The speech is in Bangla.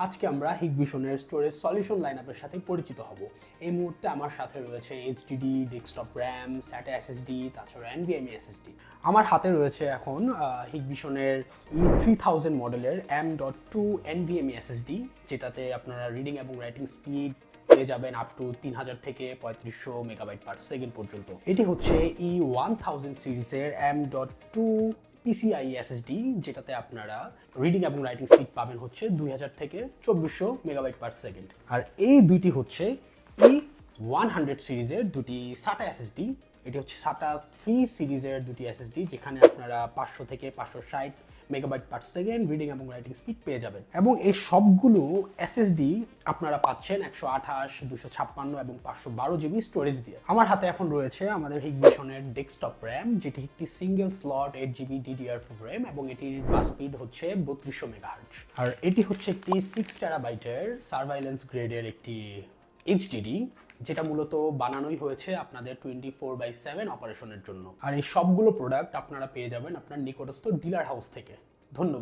আজকে আমরা হিগভিশনের স্টোরেজ সলিউশন লাইনআপের সাথে পরিচিত হব। এই মুহূর্তে আমার সাথে রয়েছে এইচডিডি, ডেস্কটপ র্যাম, স্যাটা এসএসডি, তাছাড়া এনভিএমই এসএসডি। আমার হাতে রয়েছে এখন হিগভিশনের E3000 মডেলের M.2 এনভিএমই এসএসডি, যেটাতে আপনারা রিডিং এবং রাইটিং স্পিড পেয়ে যাবেন আপ টু 3000 থেকে 3500 মেগাবাইট পার সেকেন্ড পর্যন্ত। এটি হচ্ছে E1000 সিরিজের M.2 PCIe SSD, যেটাতে আপনারা রিডিং এবং রাইটিং স্পিড পাবেন হচ্ছে 2000 থেকে 2400 মেগাবাইট পার সেকেন্ড। আর এই দুইটি হচ্ছে E100 সিরিজের দুটি SATA SSD। এটি হচ্ছে SATA 3 সিরিজের দুটি SSD, যেখানে আপনারা 500 থেকে 560 মেগাবাইট পার সেকেন্ড রিডিং এবং রাইটিং স্পিড পেয়ে যাবেন। এবং এই সবগুলো এসএসডি আপনারা পাচ্ছেন 128, 256 এবং 512 জিবি স্টোরেজ দিয়ে। আমার হাতে এখন রয়েছে আমাদের হিগভিশনের ডেস্কটপ র্যাম, যেটি একটি single slot 8 GB DDR4 RAM এবং এটির বাস স্পিড হচ্ছে 3200 মেগাহার্টজ। আর এটি হচ্ছে একটি 6 টেরাবাইটের সার্ভাইলেন্স গ্রেডের একটি এইচডিডি, যেটা মূলত বানানোই হয়েছে আপনাদের 24/7 অপারেশনের জন্য। আর এই সবগুলো প্রোডাক্ট আপনারা পেয়ে যাবেন আপনার নিকটস্থ ডিলার হাউস থেকে। ধন্যবাদ।